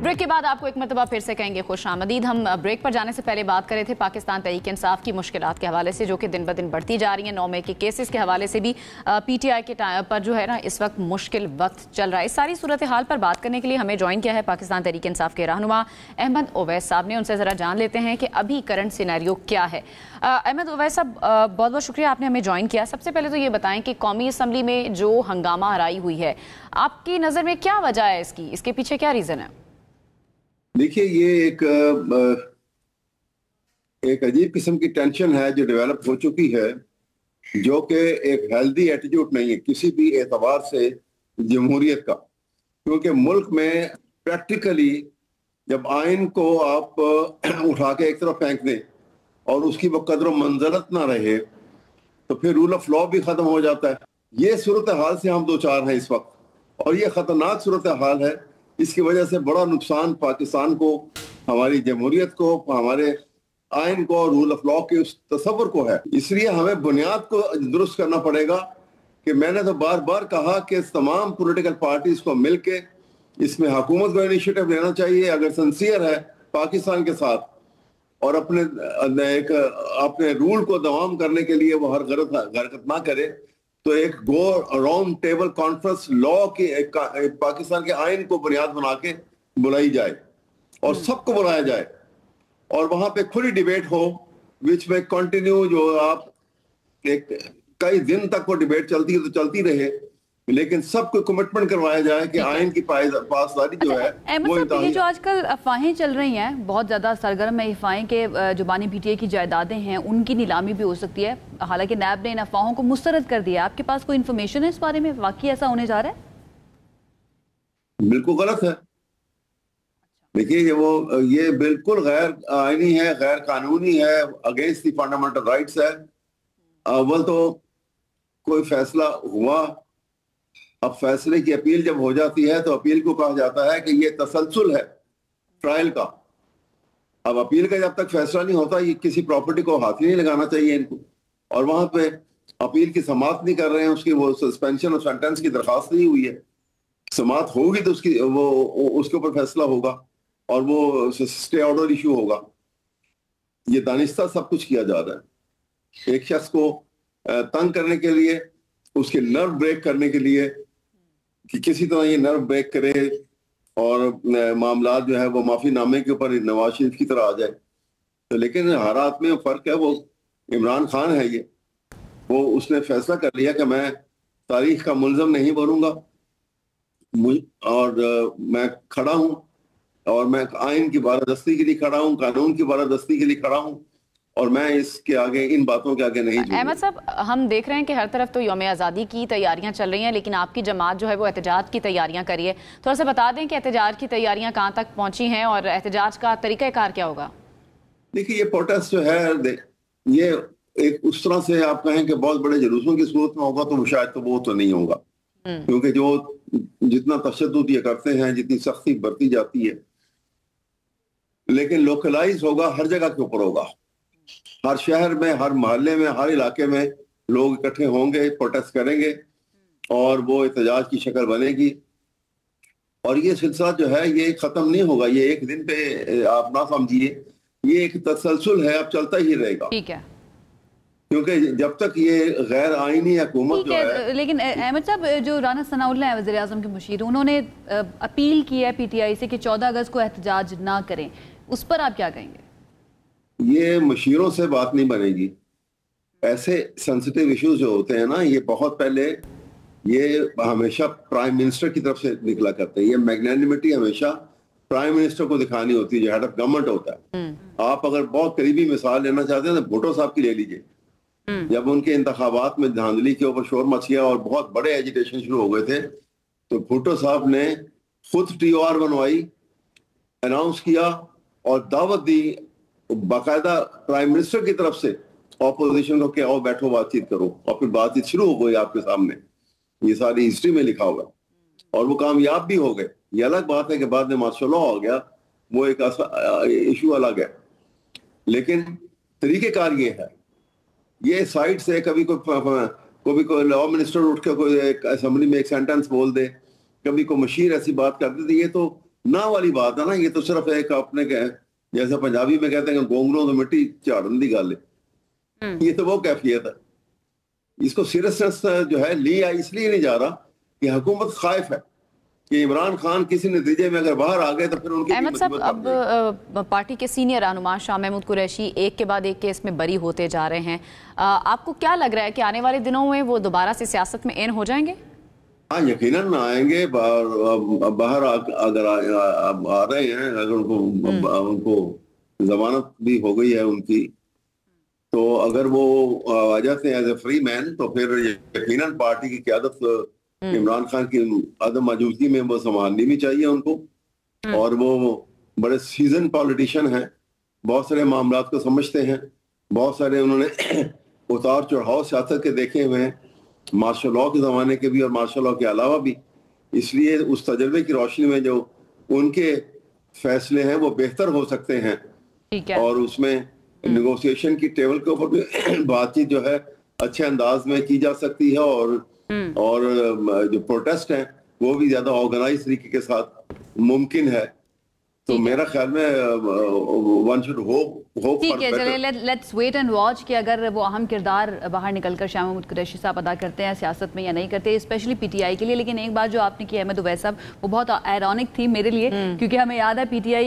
Break के बाद आपको एक मरतबा फिर से कहेंगे खुश आमदीद। हम ब्रेक पर जाने से पहले बात कर रहे थे पाकिस्तान तहरीक इंसाफ की मुश्किलात के हवाले से, जो कि दिन ब दिन बढ़ती जा रही हैं। 9 मई के केसेस के हवाले से भी PTI के पर जो है ना इस वक्त मुश्किल वक्त चल रहा है। इस सारी सूरत हाल पर बात करने के लिए हमें ज्वाइन किया है पाकिस्तान तहरीक इंसाफ के रहनुमा अहमद ओवैस साहब ने। उनसे ज़रा जान लेते हैं कि अभी करंट सिनेरियो क्या है। अहमद ओवैस साहब, बहुत बहुत शुक्रिया आपने हमें ज्वाइन किया। सबसे पहले तो ये बताएं कि कौमी असम्बली में जो हंगामा हराई हुई है, आपकी नज़र में क्या वजह है इसकी, इसके पीछे क्या रीज़न है? देखिए, ये एक अजीब किस्म की टेंशन है जो डेवलप हो चुकी है, जो कि एक हेल्दी एटीट्यूड नहीं है किसी भी एतबार से जमहूरियत का। क्योंकि मुल्क में प्रैक्टिकली जब आइन को आप उठा के एक तरफ फेंक दें और उसकी वो कदर मंजरत ना रहे तो फिर रूल ऑफ लॉ भी खत्म हो जाता है। ये सूरत हाल से हम दो चार हैं इस वक्त, और ये खतरनाक सूरत हाल है। इसकी वजह से बड़ा नुकसान पाकिस्तान को, हमारी जमहूरियत को, हमारे आइन को और रूल ऑफ लॉ के उस तस्वर को है। इसलिए हमें बुनियाद को दुरुस्त करना पड़ेगा। कि मैंने तो बार बार कहा कि तमाम पॉलिटिकल पार्टीज को मिलके इसमें हुकूमत को इनिशिएटिव लेना चाहिए, अगर सिंसियर है पाकिस्तान के साथ और अपने रूल को दवाम करने के लिए वो हर गलत हरकत ना करे, तो एक राउंड टेबल कॉन्फ्रेंस लॉ की पाकिस्तान के आइन को बुनियाद बना के बुलाई जाए और सबको बुलाया जाए और वहां पे खुली डिबेट हो, विच में कंटिन्यू जो आप कई दिन तक वो डिबेट चलती है तो चलती रहे, लेकिन सबको कमिटमेंट करवाया जाए कि आइन की पासदारी जो है वो। ये जो आजकल अफवाहें चल रही हैं, बहुत ज्यादा सरगर्म है अफवाहें के जो बानी PTI की जायदादें हैं उनकी नीलामी भी हो सकती है। हालांकि नैब ने इन अफवाहों को मुस्तरद कर दिया। आपके पास कोई इन्फॉर्मेशन है इस बारे में, वाकई ऐसा होने जा रहा है? बिल्कुल गलत है। देखिए, ये बिल्कुल गैर आईनी है, गैर कानूनी है, अगेंस्ट दी फंडामेंटल राइट्स है। अव्वल तो कोई फैसला हुआ, अब फैसले की अपील जब हो जाती है तो अपील को कहा जाता है कि ये तसलसल है ट्रायल का। अब अपील का जब तक फैसला नहीं होता, ये किसी प्रॉपर्टी को हाथ ही नहीं लगाना चाहिए इनको, और वहां पे अपील की समाअत नहीं कर रहे हैं, उसकी वो सस्पेंशन और सेंटेंस की दरखास्त नहीं हुई है। समाअत होगी तो उसके ऊपर फैसला होगा और वो स्टे ऑर्डर इशू होगा। ये दानिस्ता सब कुछ किया जा रहा है एक शख्स को तंग करने के लिए, उसके नर्व ब्रेक करने के लिए, कि किसी तरह ये नर्व ब्रेक करे और मामला जो है वो माफी नामे के ऊपर नवाज शरीफ की तरह आ जाए। तो लेकिन हालात में फर्क है, वो इमरान खान है, वो उसने फैसला कर लिया कि मैं तारीख का मुलजम नहीं बनूंगा और मैं खड़ा हूं और मैं आइन की बारादस्ती के लिए खड़ा हूं, कानून की बारादस्ती के लिए खड़ा हूं, और मैं इसके आगे, इन बातों के आगे नहीं झुकूंगा। अहमद साहब, हम देख रहे हैं कि हर तरफ तो यौम आज़ादी की तैयारियां चल रही हैं, लेकिन आपकी जमात जो है वो एहतजाज की तैयारियां कर रही है। थोड़ा सा बता दें कि एहतजाज की तैयारियां कहां तक पहुंची हैं और एहतजाज का तरीक़ाकार क्या होगा? देखिए, ये प्रोटेस्ट जो है ये एक उस तरह से आप कहें कि बहुत बड़े जुलूसों की सूरत में होगा तो शायद तो वो तो नहीं होगा, क्योंकि जो जितना तशद्दुद ये करते हैं, जितनी सख्ती बरती जाती है, लेकिन लोकलाइज होगा, हर जगह के ऊपर होगा, हर शहर में, हर मोहल्ले में, हर इलाके में लोग इकट्ठे होंगे, प्रोटेस्ट करेंगे और वो एहतजाज की शक्ल बनेगी। और ये सिलसिला जो है ये खत्म नहीं होगा, ये एक दिन पे आप ना समझिए, ये एक तसलसल है, अब चलता ही रहेगा। ठीक है, क्योंकि जब तक ये गैर आईनी हुकूमत जो है। लेकिन अहमद साहब, जो राना सनाउल्लाह है वज़ीर आज़म के मुशीर, उन्होंने अपील की है PTI से कि 14 अगस्त को एहतजाज ना करें, उस पर आप क्या कहेंगे? ये मशीरों से बात नहीं बनेगी। ऐसे सेंसिटिव इश्यूज जो होते हैं ना, ये बहुत पहले ये हमेशा प्राइम मिनिस्टर की तरफ से निकला करते हैं। ये मैग्नेनिमिटी हमेशा प्राइम मिनिस्टर को दिखानी होती है, जो हेड ऑफ गवर्नमेंट होता है। आप अगर बहुत करीबी मिसाल लेना चाहते हैं तो भुट्टो साहब की ले लीजिए। जब उनके इंतखाबात में धांधली के ऊपर शोर मच गया और बहुत बड़े एजिटेशन शुरू हो गए थे, तो भुट्टो साहब ने खुद TOR बनवाई, अनाउंस किया और दावत दी बाकायदा प्राइम मिनिस्टर की तरफ से ऑपोजिशन को, कि आओ बैठो बातचीत करो, और फिर बातचीत शुरू हो गई आपके सामने। ये सारी हिस्ट्री में लिखा हुआ और वो कामयाब भी हो गए। ये अलग बात है कि बाद में माशाल्लाह हो गया, वो एक इशू अलग है, लेकिन तरीकेकार ये है। ये साइड से कभी कोई लॉ मिनिस्टर उठ के कोई असेंबली में एक सेंटेंस बोल दे, कभी कोई मशीर ऐसी बात कर देती, ये तो ना वाली बात है ना, ये तो सिर्फ एक अपने जैसे पंजाबी में कहते हैं गोंगलों तो मिट्टी झाड़न दी गल है, ये तो वो कैफियत है। इसको सीरियसनेस जो है लिया इसलिए नहीं जा रहा कि हुकूमत खाइफ है कि इमरान खान किसी नतीजे में अगर बाहर आ गए तो फिर उनकी अहमद साहब, अब पार्टी के सीनियर रहनुमा शाह महमूद कुरैशी एक के बाद एक केस में बरी होते जा रहे हैं। आपको क्या लग रहा है कि आने वाले दिनों में वो दोबारा से सियासत में इन हो जाएंगे? हाँ, यकीनन आएंगे। बाहर अगर आ रहे हैं, अगर उनको जमानत भी हो गई है उनकी, तो अगर वो आ जाते हैं एज ए फ्री मैन, तो फिर यकीनन पार्टी की क़यादत इमरान खान की अदम मौजूदगी में वो संभालनी भी चाहिए उनको। और वो बड़े सीजन पॉलिटिशियन हैं, बहुत सारे मामलात को समझते हैं, बहुत सारे उन्होंने उतार चढ़ाव सियासत के देखे हुए हैं, मार्शल लॉ के ज़माने के भी और मार्शल लॉ के अलावा भी। इसलिए उस तजर्बे की रोशनी में जो उनके फैसले हैं वो बेहतर हो सकते हैं। ठीक है। और उसमें नेगोशिएशन की टेबल के ऊपर भी बातचीत जो है अच्छे अंदाज में की जा सकती है, और जो प्रोटेस्ट हैं वो भी ज्यादा ऑर्गेनाइज तरीके के साथ मुमकिन है। तो मेरा ख्याल में वन शुड होप। ठीक है, चलिए लेट्स वेट एंड वॉच कि अगर वो अहम किरदार बाहर निकलकर शाह महमूद कुरैशी साहब अदा करते हैं सियासत में या नहीं करते, स्पेशली पीटीआई के लिए। लेकिन एक बात जो आपने की अहमद उवैस साहब, वो बहुत आयरॉनिक थी मेरे लिए, क्योंकि हमें याद है पीटीआई